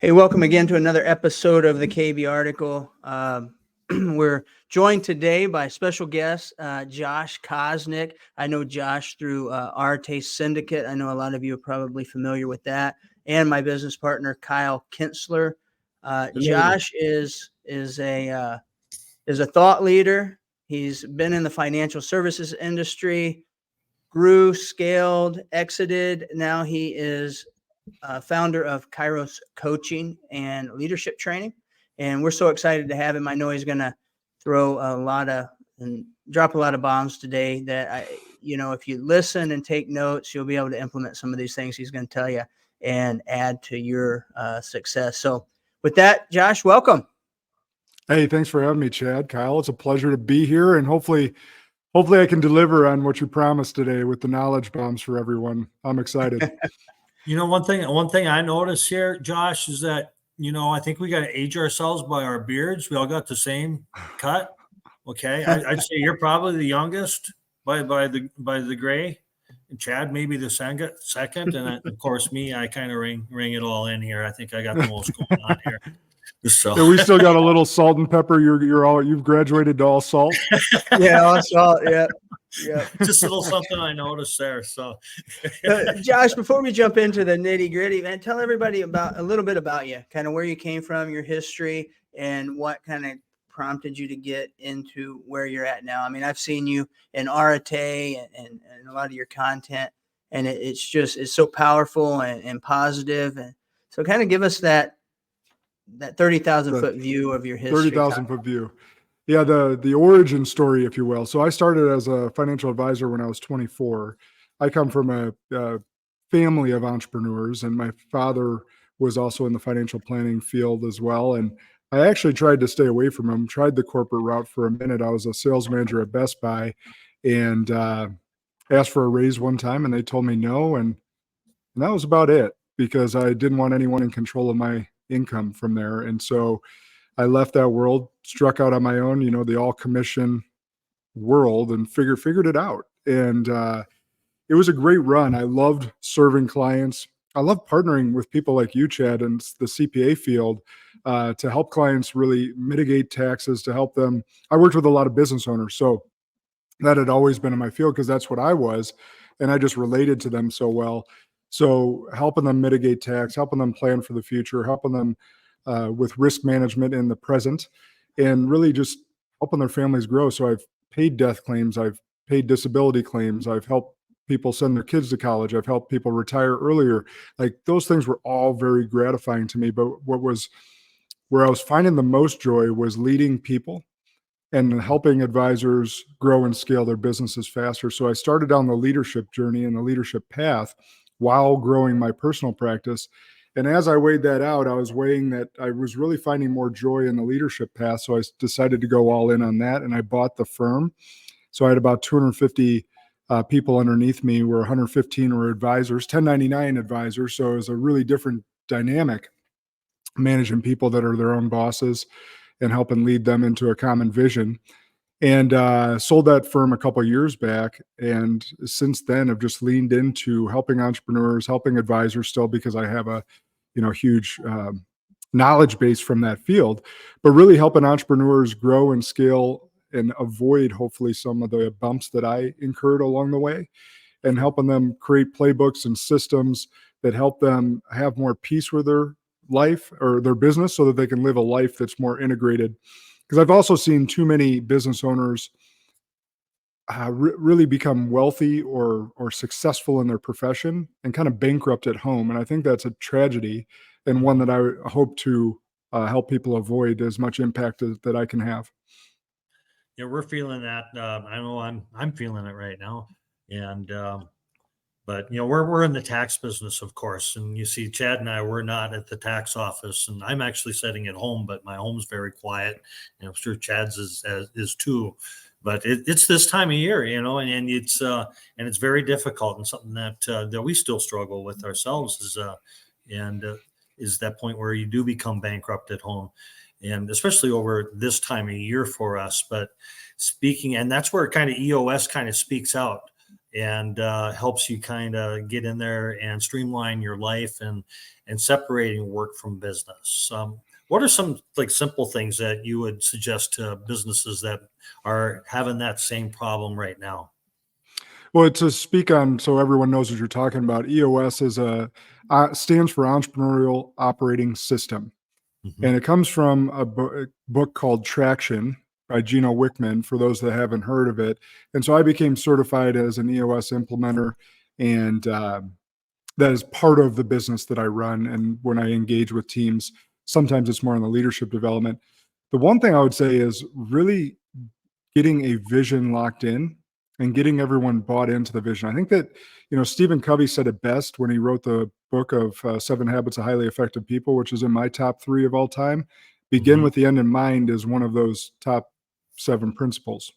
Hey, welcome again to another episode of the KB article. We're joined today by special guest, Josh Kosnick. I know Josh through Arte Syndicate. I know a lot of you are probably familiar with that. And my business partner, Kyle Kintzler. Josh is a thought leader. He's been in the financial services industry, grew, scaled, exited. Now he is founder of Kairos coaching and leadership training. And we're so excited to have him. I know he's going to throw a lot of and drop a lot of bombs today that if you listen and take notes, you'll be able to implement some of these things he's going to tell you and add to your success. So with that, Josh, welcome. Hey, thanks for having me, Chad. Kyle, it's a pleasure to be here, and hopefully I can deliver on what you promised today with the knowledge bombs for everyone. I'm excited. One thing I noticed here, Josh, is that, I think we got to age ourselves by our beards. We all got the same cut. Okay. I'd say you're probably the youngest by the gray, and Chad, maybe the second. And of course me, I kind of ring it all in here. I think I got the most going on here. So yeah, we still got a little salt and pepper. You've graduated to all salt. Yeah, all salt. Yeah. Yeah, just a little something I noticed there. So, Josh, before we jump into the nitty gritty, man, tell everybody a little bit about you, kind of where you came from, your history, and what kind of prompted you to get into where you're at now. I mean, I've seen you in Arte and a lot of your content, and it's so powerful and positive. And so kind of give us that 30,000 foot view of your history. 30,000 foot view. Yeah, the origin story, if you will. So I started as a financial advisor when I was 24. I come from a family of entrepreneurs, and my father was also in the financial planning field as well. And I actually tried to stay away from him, tried the corporate route for a minute. I was a sales manager at Best Buy and asked for a raise one time, and they told me no. And that was about it, because I didn't want anyone in control of my income from there. And so I left that world, struck out on my own, the all commission world, and figured it out. And it was a great run. I loved serving clients. I love partnering with people like you, Chad, and the CPA field to help clients really mitigate taxes, to help them. I worked with a lot of business owners, so that had always been in my field because that's what I was. And I just related to them so well. So helping them mitigate tax, helping them plan for the future, helping them with risk management in the present, and really just helping their families grow. So I've paid death claims, I've paid disability claims, I've helped people send their kids to college, I've helped people retire earlier. Like, those things were all very gratifying to me. But where I was finding the most joy was leading people and helping advisors grow and scale their businesses faster. So I started down the leadership journey and the leadership path while growing my personal practice. And as I weighed that out, I was weighing that I was really finding more joy in the leadership path. So I decided to go all in on that, and I bought the firm. So I had about 250 people underneath me, where 115 were advisors, 1099 advisors. So it was a really different dynamic, managing people that are their own bosses and helping lead them into a common vision. And sold that firm a couple of years back. And since then, I've just leaned into helping entrepreneurs, helping advisors still, because I have a huge knowledge base from that field, but really helping entrepreneurs grow and scale and avoid, hopefully, some of the bumps that I incurred along the way, and helping them create playbooks and systems that help them have more peace with their life or their business, so that they can live a life that's more integrated. Because I've also seen too many business owners really become wealthy or successful in their profession and kind of bankrupt at home. And I think that's a tragedy, and one that I hope to help people avoid as much impact that I can have. Yeah, we're feeling that. I know I'm feeling it right now. And but we're in the tax business, of course. And you see, Chad and I, we're not at the tax office, and I'm actually sitting at home, but my home's very quiet. And I'm sure Chad's is too. But it's this time of year, and it's very difficult, and something that we still struggle with ourselves is that point where you do become bankrupt at home, and especially over this time of year for us. But and that's where kind of EOS kind of speaks out. and helps you kind of get in there and streamline your life and separating work from business. What are some like simple things that you would suggest to businesses that are having that same problem right now? Well, to speak on, so everyone knows what you're talking about, EOS stands for Entrepreneurial Operating System. Mhm. And it comes from a book called Traction by Gino Wickman, for those that haven't heard of it. And so I became certified as an EOS implementer, and that is part of the business that I run. And when I engage with teams, sometimes it's more on the leadership development. The one thing I would say is really getting a vision locked in and getting everyone bought into the vision. I think that, Stephen Covey said it best when he wrote the book of 7 Habits of Highly Effective People, which is in my top 3 of all time. Begin Mhm. with the end in mind is one of those top 7 principles.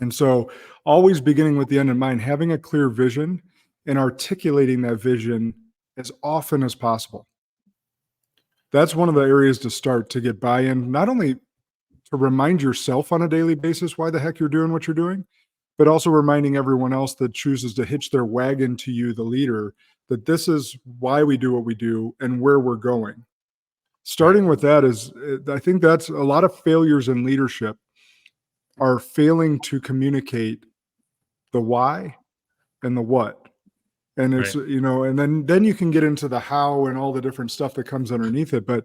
And so always beginning with the end in mind, having a clear vision and articulating that vision as often as possible. That's one of the areas to start to get buy-in, not only to remind yourself on a daily basis why the heck you're doing what you're doing, but also reminding everyone else that chooses to hitch their wagon to you, the leader, that this is why we do what we do and where we're going. Starting with that is, I think that's a lot of failures in leadership are failing to communicate the why and the what. And it's, Right. and then you can get into the how and all the different stuff that comes underneath it. But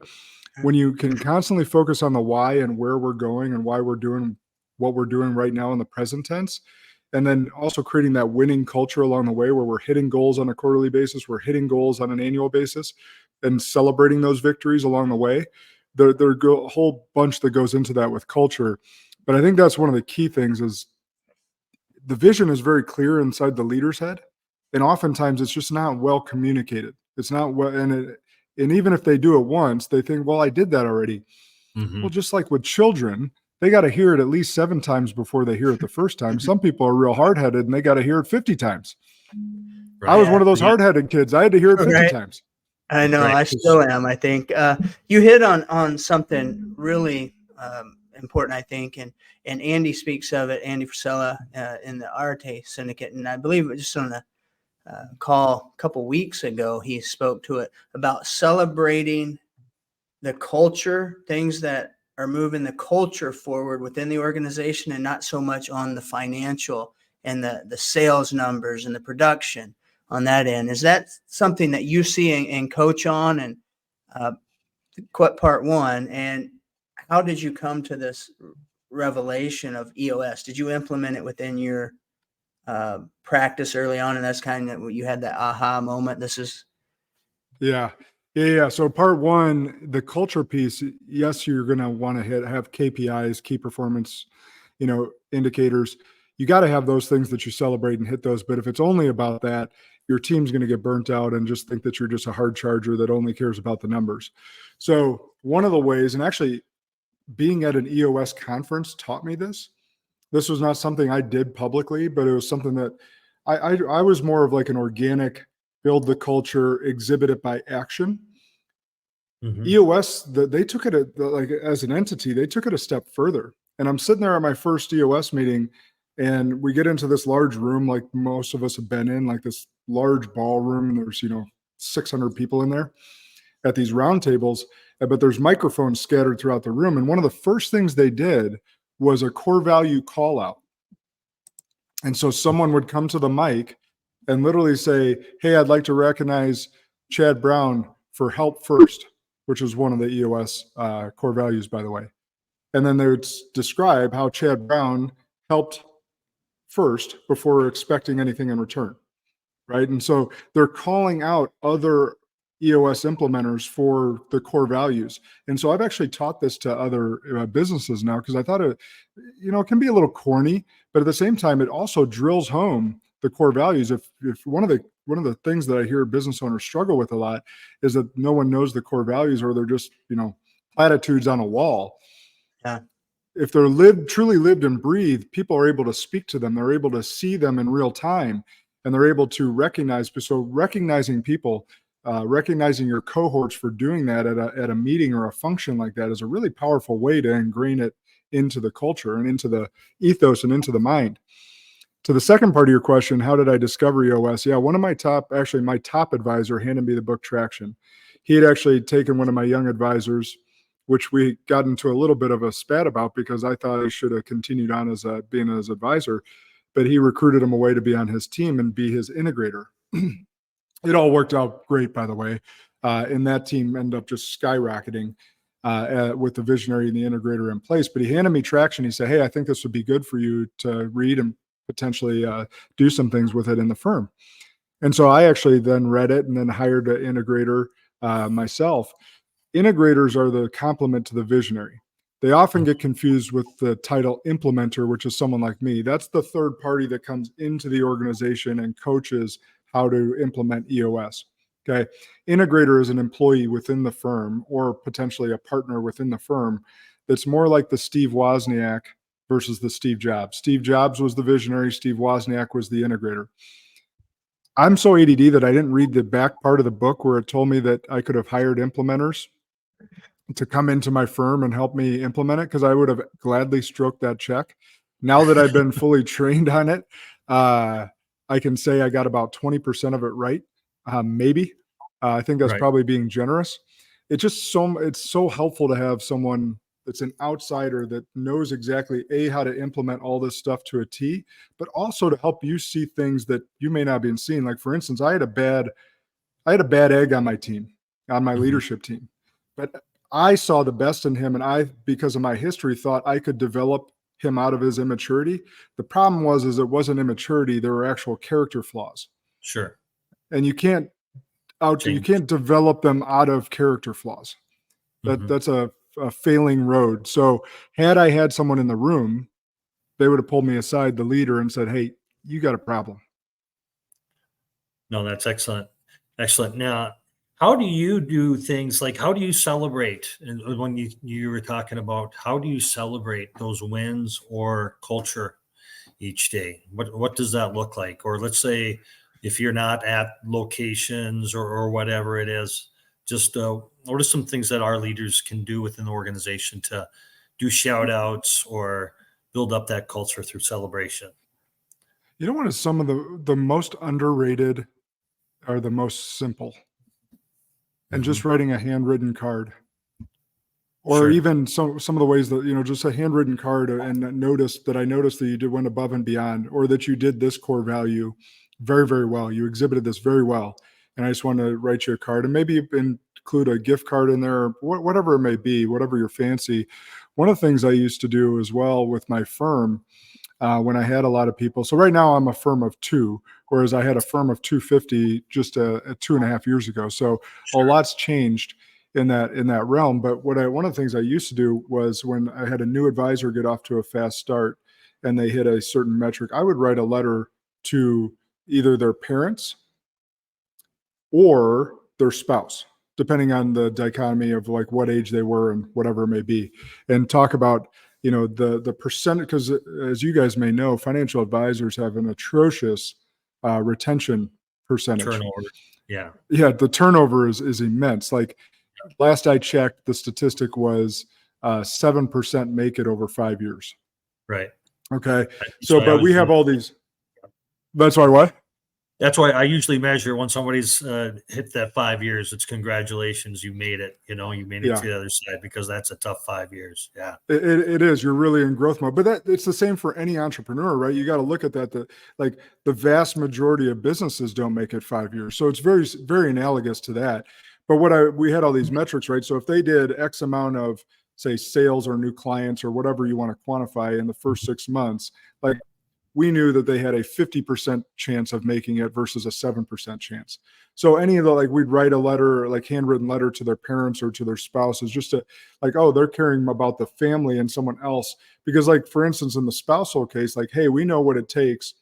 when you can constantly focus on the why and where we're going and why we're doing what we're doing right now in the present tense, and then also creating that winning culture along the way where we're hitting goals on a quarterly basis, we're hitting goals on an annual basis, and celebrating those victories along the way. There's a whole bunch that goes into that with culture. But I think that's one of the key things is the vision is very clear inside the leader's head. And oftentimes it's just not well communicated. It's not well, and even if they do it once, they think, well, I did that already. Well, Mhm. just like with children, they got to hear it at least 7 times before they hear it the first time. Some people are real hard-headed and they got to hear it 50 times. I Right. was Yeah. one of those Yeah. hard-headed kids. I had to hear it 50 Right. times. I know. Right. I still am. I think you hit on something really important. I think, and Andy speaks of it. Andy Frisella in the Arte Syndicate, and I believe it was just on a call a couple weeks ago. He spoke to it about celebrating the culture, things that are moving the culture forward within the organization, and not so much on the financial and the sales numbers and the production on that end. Is that something that you see and coach on? And uh, what part one? And how did you come to this revelation of EOS? Did you implement it within your practice early on, and that's kind of what you had that aha moment? This is Yeah. Yeah. So part one, the culture piece, yes, you're going to want to have KPIs, key performance, indicators. You got to have those things that you celebrate and hit those. But if it's only about that, your team's going to get burnt out and just think that you're just a hard charger that only cares about the numbers. So one of the ways, and actually being at an EOS conference taught me this. This was not something I did publicly, but it was something that I was more of like an organic build the culture, exhibit it by action. Mhm. EOS, they took it like as an entity, they took it a step further. And I'm sitting there at my first EOS meeting, and we get into this large room, like most of us have been in, like this large ballroom. And there's 600 people in there at these round tables, but there's microphones scattered throughout the room. And one of the first things they did was a core value call out. And so someone would come to the mic and literally say, "Hey, I'd like to recognize Chad Brown for help first," which is one of the EOS core values, by the way. And then they would describe how Chad Brown helped first before expecting anything in return. Right. And so they're calling out other EOS implementers for the core values. And so I've actually taught this to other businesses now because I thought it can be a little corny, but at the same time, it also drills home the core values. If one of the things that I hear business owners struggle with a lot is that no one knows the core values, or they're just, platitudes on a wall. yeah. If they're truly lived and breathed, people are able to speak to them. They're able to see them in real time, and they're able to recognize. So recognizing people, recognizing your cohorts for doing that at a meeting or a function like that is a really powerful way to ingrain it into the culture and into the ethos and into the mind. To the second part of your question, how did I discover EOS? Yeah, one of my top advisor handed me the book Traction. He had actually taken one of my young advisors, which we got into a little bit of a spat about because I thought I should have continued on as being his advisor, but he recruited him away to be on his team and be his integrator. It all worked out great, by the way. And that team ended up just skyrocketing with the visionary and the integrator in place. But he handed me Traction. He said, "Hey, I think this would be good for you to read and potentially do some things with it in the firm." And so I actually then read it and then hired an integrator myself. Integrators are the complement to the visionary. They often get confused with the title implementer, which is someone like me. That's the third party that comes into the organization and coaches how to implement EOS. Okay. Integrator is an employee within the firm or potentially a partner within the firm that's more like the Steve Wozniak versus the Steve Jobs. Steve Jobs was the visionary, Steve Wozniak was the integrator. I'm so ADD that I didn't read the back part of the book where it told me that I could have hired implementers to come into my firm and help me implement it, because I would have gladly stroked that check. Now that I've been fully trained on it, I can say I got about 20% of it right. Maybe. I think that's Right. probably being generous. It's so helpful to have someone that's an outsider that knows exactly how to implement all this stuff to a T, but also to help you see things that you may not be seeing. Like, for instance, I had a bad egg on my team, on my leadership team, but I saw the best in him, and I, because of my history, thought I could develop him out of his immaturity. The problem is it wasn't immaturity; there were actual character flaws, Sure. and you can't Change. develop them out of character flaws. That's a failing road. So, had I had someone in the room, they would have pulled me aside, the leader, and said, "Hey, you got a problem." No, that's excellent. Excellent. Now, how do you do things like how do you celebrate? And when you were talking about how do you celebrate those wins or culture each day? What does that look like? Or let's say if you're not at locations or whatever it is, just what are some things that our leaders can do within the organization to do shout outs or build up that culture through celebration? You know what is some of the most underrated are the most simple, and Mhm. just writing a handwritten card, or Sure. even some of the ways that, just a handwritten card, and I noticed that you went above and beyond, or that you did this core value very, very well. You exhibited this very well. And I just want to write you a card, and maybe include a gift card in there, whatever it may be, whatever your fancy. One of the things I used to do as well with my firm, when I had a lot of people. So right now I'm a firm of two, whereas I had a firm of 250 just 2.5 years ago. So a Sure. lot's changed in that realm. But one of the things I used to do was, when I had a new advisor get off to a fast start and they hit a certain metric, I would write a letter to either their parents or their spouse, depending on the dichotomy of like what age they were and whatever it may be, and talk about, the percent, because as you guys may know, financial advisors have an atrocious retention percentage. Turnover. Yeah. Yeah, the turnover is immense. Like, last I checked, the statistic was 7% make it over 5 years. Right. Okay, That's so why I but we was. have all these. That's why what? That's why I usually measure when somebody's hit that 5 years. It's congratulations, you made it. You made it Yeah. to the other side, because that's a tough 5 years. Yeah. It is. You're really in growth mode, but it's the same for any entrepreneur, right? You got to look at that. Like, the vast majority of businesses don't make it 5 years, so it's very, very analogous to that. But we had all these metrics, right? So if they did X amount of, say, sales or new clients or whatever you want to quantify in the first 6 months, like, we knew that they had a 50% chance of making it versus a 7% chance. So any of the, like, we'd write a letter, like handwritten letter, to their parents or to their spouses, just to, like, oh, they're caring about the family and someone else. Because, like, for instance, in the spousal case, like, hey, we know what it takes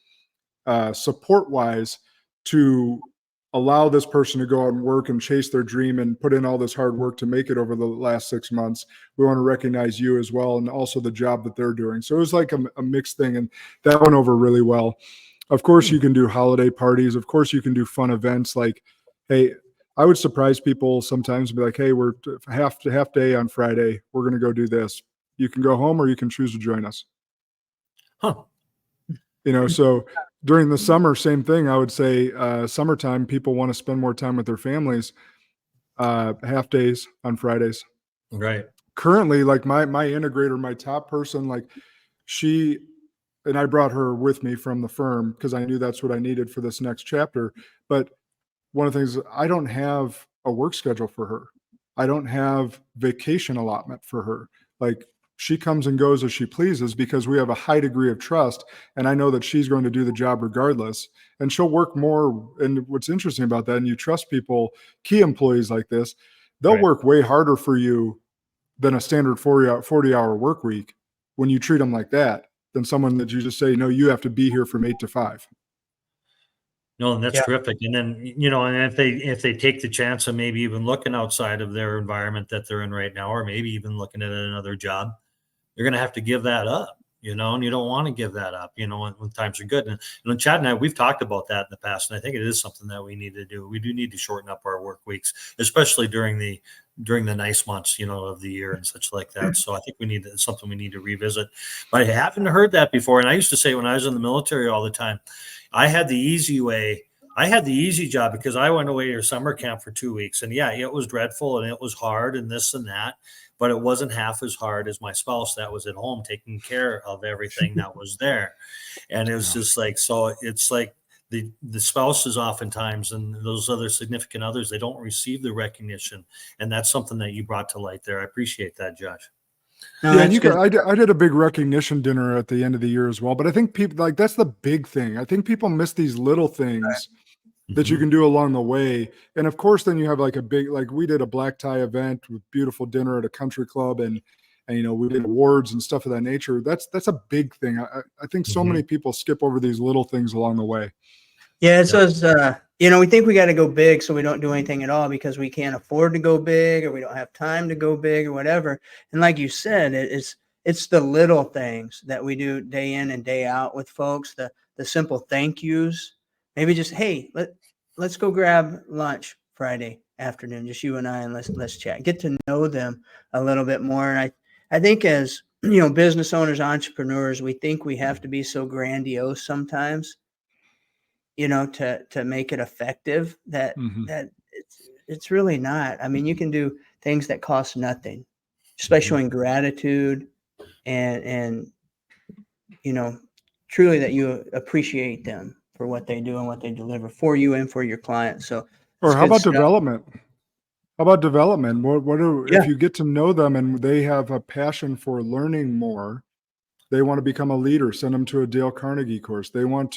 support wise to allow this person to go out and work and chase their dream and put in all this hard work to make it over the last 6 months. We want to recognize you as well, and also the job that they're doing. So it was like a mixed thing, and that went over really well. Of course, you can do holiday parties. Of course, you can do fun events. Like, hey, I would surprise people sometimes and be like, hey, we're half day on Friday. We're going to go do this. You can go home or you can choose to join us. Huh. So during the summer, same thing. I would say summertime, people want to spend more time with their families, half days on Fridays. Right. Currently, like my integrator, my top person, like she, and I brought her with me from the firm because I knew that's what I needed for this next chapter. But one of the things, I don't have a work schedule for her. I don't have vacation allotment for her. Like, she comes and goes as she pleases because we have a high degree of trust. And I know that she's going to do the job regardless. And she'll work more. And what's interesting about that, and you trust people, key employees like this, they'll Right. work way harder for you than a standard 40-hour work week when you treat them like that, than someone that you just say, no, you have to be here from 8 to 5. No, and that's Yeah. terrific. And then, and if they take the chance of maybe even looking outside of their environment that they're in right now, or maybe even looking at another job, you're going to have to give that up, and you don't want to give that up, when times are good. And Chad and I, we've talked about that in the past, and I think it is something that we need to do. We do need to shorten up our work weeks, especially during the nice months, of the year and such like that. So I think it's something we need to revisit. But I haven't heard that before. And I used to say when I was in the military all the time, I had the easy way. I had the easy job because I went away to summer camp for 2 weeks, and yeah, it was dreadful and it was hard and this and that, but it wasn't half as hard as my spouse that was at home taking care of everything that was there. And it was just like, so it's like the spouses oftentimes and those other significant others, they don't receive the recognition. And that's something that you brought to light there. I appreciate that, Josh. No, Yeah, and that's good. I did a big recognition dinner at the end of the year as well. But I think people, like, that's the big thing. I think people miss these little things that you Mhm. can do along the way. And of course, then you have like a big, like we did a black tie event with beautiful dinner at a country club, and we did awards and stuff of that nature. That's a big thing. I think so many Mhm. people skip over these little things along the way. Yeah, it's Yeah. those, we think we got to go big, so we don't do anything at all because we can't afford to go big or we don't have time to go big or whatever. And like you said, it's the little things that we do day in and day out with folks, the simple thank yous. Maybe just, hey, let's go grab lunch Friday afternoon, just you and I, and let's chat. Get to know them a little bit more. And I think as business owners, entrepreneurs, we think we have to be so grandiose sometimes, to make it effective, that Mhm. that it's really not. I mean, you can do things that cost nothing, just by Mhm. showing gratitude and you know, truly that you appreciate them for what they do and what they deliver for you and for your clients. So it's Or how good about stuff. development? How about development? If Yeah. you get to know them and they have a passion for learning more, they want to become a leader, send them to a Dale Carnegie course. Sure. They want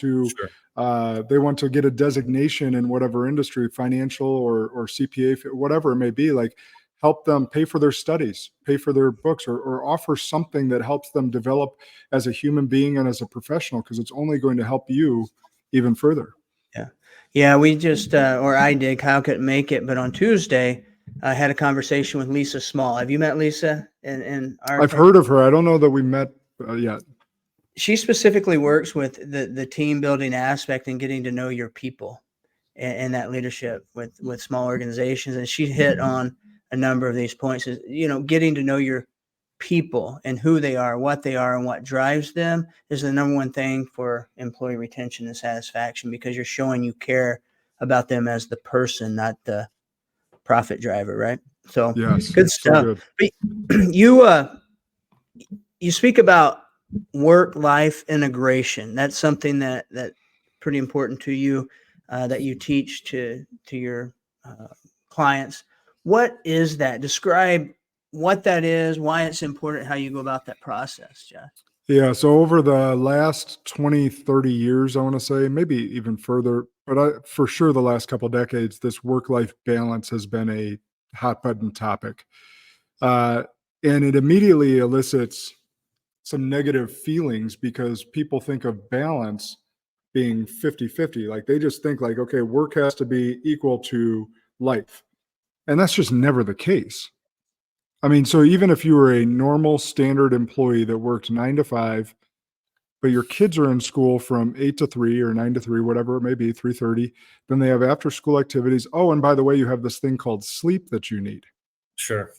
to get a designation in whatever industry, financial or CPA, whatever it may be. Like, help them pay for their studies, pay for their books, or offer something that helps them develop as a human being and as a professional, because it's only going to help you even further. Yeah. Yeah. We just, or I did, Kyle couldn't make it, but on Tuesday, I had a conversation with Lisa Small. Have you met Lisa in I've Arte? heard of her. I don't know that we met yet. She specifically works with the team building aspect and getting to know your people and that leadership with small organizations. And she hit on a number of these points, is, getting to know your people and who they are, and what drives them is the number one thing for employee retention and satisfaction, because you're showing you care about them as the person, not the profit driver. Right. So Yes, good so stuff. good. But you speak about work life integration. That's something that pretty important to you, that you teach to your uh, clients. What is that? Describe what that is, why it's important, how you go about that process, Jeff. Yeah. So over the last 20, 30 years, I want to say, maybe even further, but for sure the last couple of decades, this work-life balance has been a hot button topic. Uh, and it immediately elicits some negative feelings because people think of balance being 50-50. Like, they just think like, okay, work has to be equal to life. And that's just never the case. I mean, so even if you were a normal standard employee that worked 9 to 5, but your kids are in school from 8 to 3 or 9 to 3, whatever it may be, 3:30, then they have after school activities. Oh, and by the way, you have this thing called sleep that you need. Sure.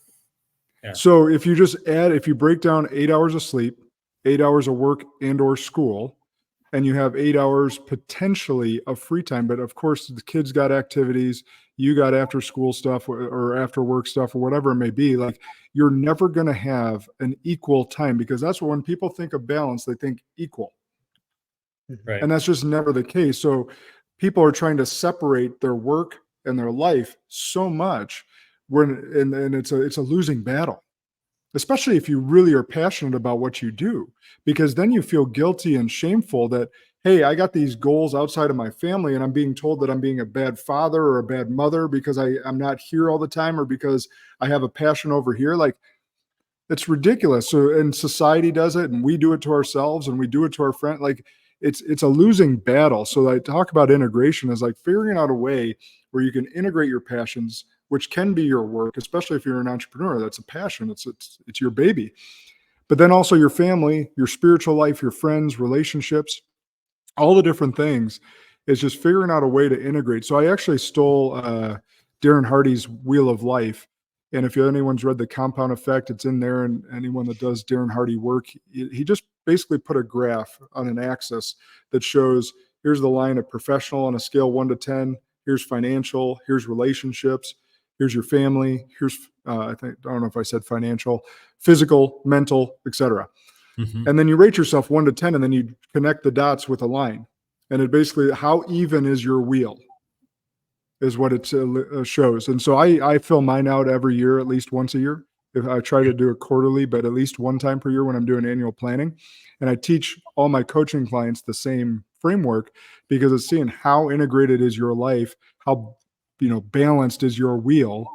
Yeah. So if you break down 8 hours of sleep, 8 hours of work and or school, and you have 8 hours potentially of free time. But of course, the kids got activities, you got after school stuff or after work stuff or whatever it may be. Like, you're never going to have an equal time, because that's when people think of balance, they think equal. Right. And that's just never the case. So people are trying to separate their work and their life so much and it's a losing battle, especially if you really are passionate about what you do, because then you feel guilty and shameful that, hey, I got these goals outside of my family and I'm being told that I'm being a bad father or a bad mother because I'm not here all the time, or because I have a passion over here. Like, it's ridiculous. So, and society does it, and we do it to ourselves, and we do it to our friend. Like, it's a losing battle. So I talk about integration as like figuring out a way where you can integrate your passions, which can be your work, especially if you're an entrepreneur. That's a passion. It's your baby. But then also your family, your spiritual life, your friends, relationships, all the different things. Is just figuring out a way to integrate. So I actually stole Darren Hardy's Wheel of Life. And if anyone's read The Compound Effect, it's in there. And anyone that does Darren Hardy work, he just basically put a graph on an axis that shows, here's the line of professional on a scale 1 to 10. Here's financial. Here's relationships. Here's your family. Here's, I don't know if I said financial, physical, mental, etc. Mm-hmm. And then you rate yourself 1 to 10, and then you connect the dots with a line. And it basically, how even is your wheel, is what it shows. And so I fill mine out every year, at least once a year. If I try to do it quarterly, but at least one time per year when I'm doing annual planning. And I teach all my coaching clients the same framework, because it's seeing how integrated is your life, how balanced is your wheel.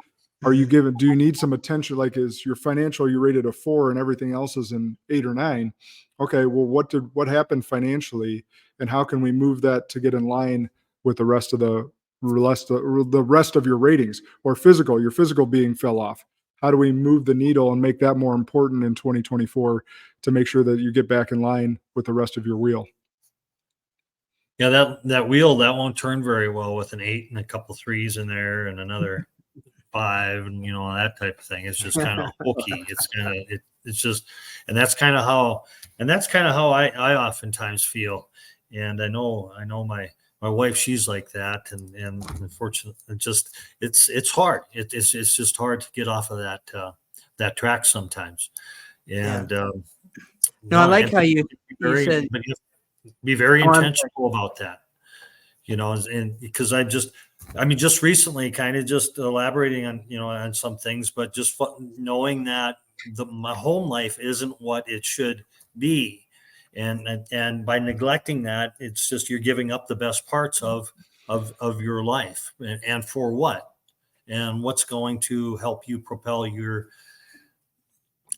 Are you do you need some attention? Like, is your financial, you rated a 4 and everything else is an 8 or 9? Okay, well, what happened financially, and how can we move that to get in line with the rest of your ratings? Or physical, your physical being fell off. How do we move the needle and make that more important in 2024 to make sure that you get back in line with the rest of your wheel? Yeah, that wheel, that won't turn very well with an 8 and a couple 3s in there and another 5, and that type of thing. It's just kind of hokey. It's just, and that's kind of how I oftentimes feel. And I know my wife, she's like that, and unfortunately, it's hard. It's just hard to get off of that track sometimes. And no, I like how you said, be very intentional about that, and because just recently kind of just elaborating on, on some things, but just knowing that my home life isn't what it should be. And by neglecting that, it's just, you're giving up the best parts of your life, and for what, and what's going to help you propel your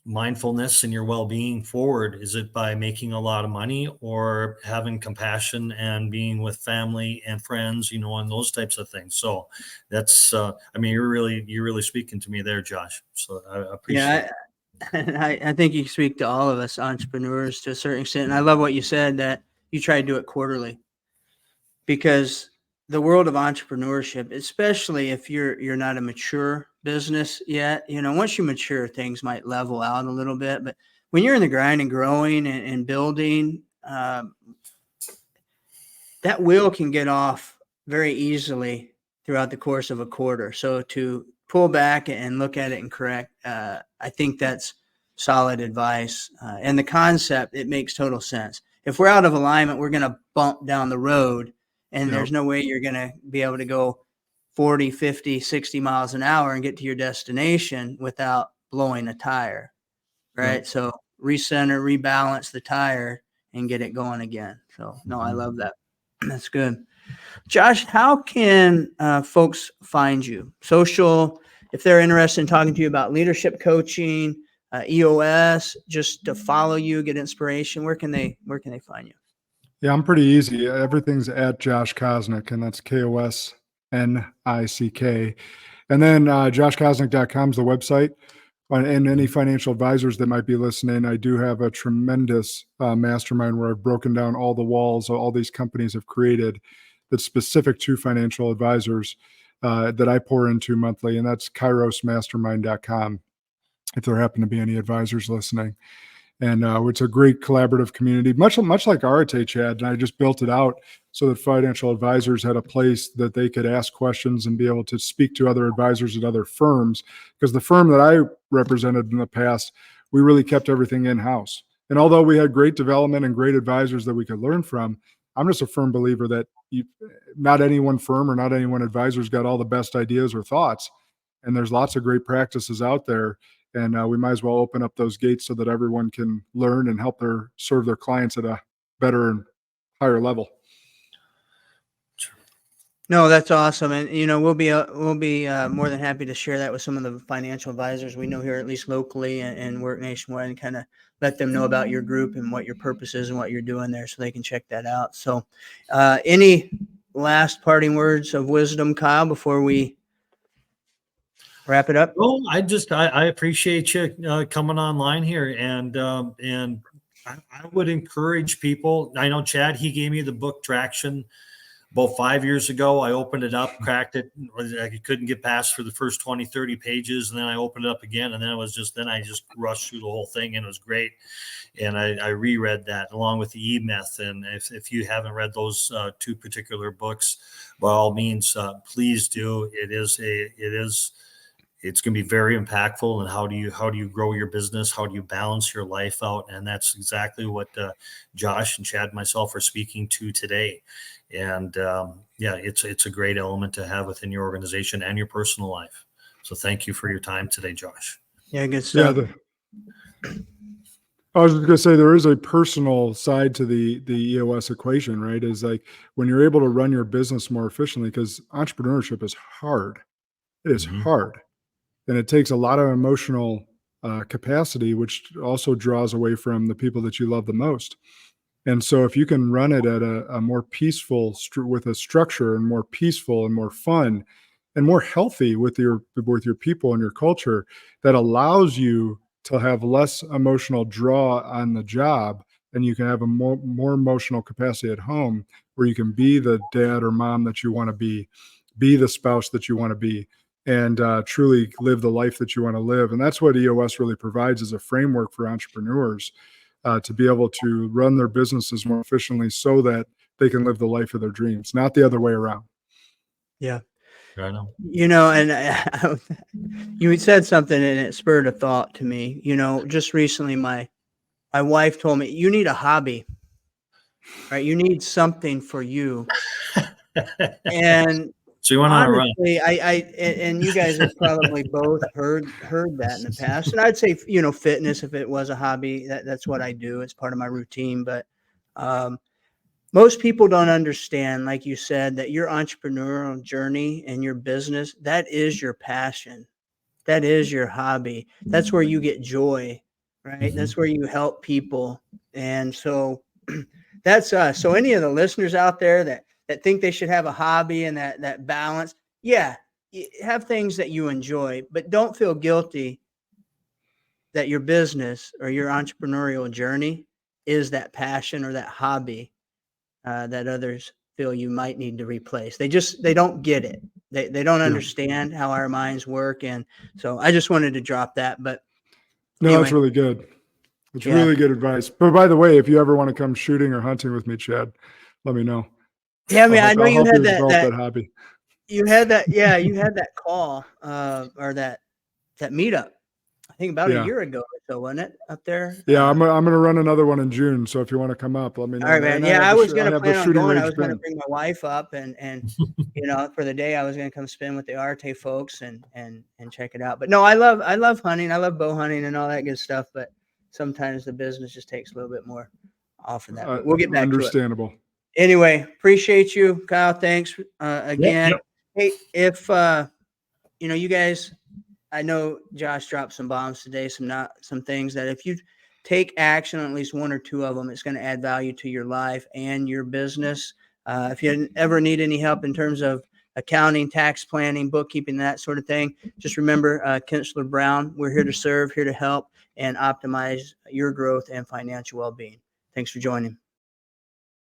mindfulness and your well-being forward. Is it by making a lot of money, or having compassion and being with family and friends, and those types of things? So that's you're really speaking to me there, Josh. So I appreciate it. I think you speak to all of us entrepreneurs to a certain extent. And I love what you said, that you try to do it quarterly, because the world of entrepreneurship, especially if you're not a mature business yet, once you mature, things might level out a little bit. But when you're in the grind and growing and building, that wheel can get off very easily throughout the course of a quarter. So to pull back and look at it and correct, I think that's solid advice. And the concept, it makes total sense. If we're out of alignment, we're going to bump down the road, and there's no way you're going to be able to go 40, 50, 60 miles an hour and get to your destination without blowing a tire, right? Yep. So recenter, rebalance the tire, and get it going again. So no, I love that. That's good. Josh, how can folks find you? Social, if they're interested in talking to you about leadership coaching, EOS, just to follow you, get inspiration, where can they find you? Yeah, I'm pretty easy. Everything's at Josh Kosnick, and that's Kosnick. And then joshkosnick.com is the website. And any financial advisors that might be listening, I do have a tremendous mastermind where I've broken down all the walls all these companies have created that's specific to financial advisors that I pour into monthly. And that's kairosmastermind.com, if there happen to be any advisors listening. And it's a great collaborative community, much like Arate, Chad. And I just built it out so that financial advisors had a place that they could ask questions and be able to speak to other advisors at other firms. Because the firm that I represented in the past, we really kept everything in-house. And although we had great development and great advisors that we could learn from, I'm just a firm believer that not any one firm or not any one advisor's got all the best ideas or thoughts. And there's lots of great practices out there. And we might as well open up those gates so that everyone can learn and help serve their clients at a better and higher level. No, that's awesome, and we'll be more than happy to share that with some of the financial advisors we know here, at least locally, and work nationwide, and kind of let them know about your group and what your purpose is and what you're doing there, so they can check that out. So, any last parting words of wisdom, Kyle, before we wrap it up? Well, I appreciate you coming online here, and I would encourage people. I know Chad, he gave me the book Traction about 5 years ago. I opened it up, cracked it. I couldn't get past for the first 20, 30 pages. And then I opened it up again. And then I just rushed through the whole thing, and it was great. And I reread that along with the E-Myth. And if you haven't read those two particular books, by all means, please do. It's going to be very impactful. And how do you grow your business? How do you balance your life out? And that's exactly what Josh and Chad and myself are speaking to today. And it's a great element to have within your organization and your personal life. So thank you for your time today, Josh. Yeah, good stuff. I was just going to say, there is a personal side to the EOS equation, right? Is like when you're able to run your business more efficiently, because entrepreneurship is hard. It is hard. And it takes a lot of emotional capacity, which also draws away from the people that you love the most. And so if you can run it at a more peaceful, with a structure, and more peaceful and more fun and more healthy with your people and your culture, that allows you to have less emotional draw on the job, and you can have a more emotional capacity at home, where you can be the dad or mom that you want to be the spouse that you want to be, and truly live the life that you want to live. And that's what EOS really provides, as a framework for entrepreneurs to be able to run their businesses more efficiently so that they can live the life of their dreams, not the other way around. Yeah. I know. And you had said something, and it spurred a thought to me. Just recently, my wife told me, you need a hobby, right? You need something for you. And so you went on a run. honestly, and you guys have probably both heard that in the past. And I'd say, fitness, if it was a hobby, that's what I do. It's part of my routine. But most people don't understand, like you said, that your entrepreneurial journey and your business, that is your passion. That is your hobby. That's where you get joy, right? That's where you help people. And so that's us. So any of the listeners out there that think they should have a hobby and that balance, have things that you enjoy, but don't feel guilty that your business or your entrepreneurial journey is that passion or that hobby that others feel you might need to replace. They don't get it. They don't understand how our minds work. And so I just wanted to drop that. But no, anyway, that's really good. It's really good advice. But by the way, if you ever want to come shooting or hunting with me, Chad, let me know. Yeah, I mean, I know you had that hobby. You had that, you had that call or that meetup. I think about a year ago or so, wasn't it, up there? Yeah, I'm going to run another one in June. So if you want to come up, let me know. All right, man. Yeah, I was going to plan on going. I was going to band. bring my wife up and for the day I was going to come spend with the Arte folks and check it out. But no, I love hunting. I love bow hunting and all that good stuff. But sometimes the business just takes a little bit more off of that. But we'll get back to it. Understandable. Anyway, appreciate you, Kyle. Thanks again. Yep. Hey, if you guys, I know Josh dropped some bombs today, some things that if you take action on at least one or two of them, it's going to add value to your life and your business. If you ever need any help in terms of accounting, tax planning, bookkeeping, that sort of thing, just remember Kinsler Brown. We're here to serve, here to help, and optimize your growth and financial well-being. Thanks for joining.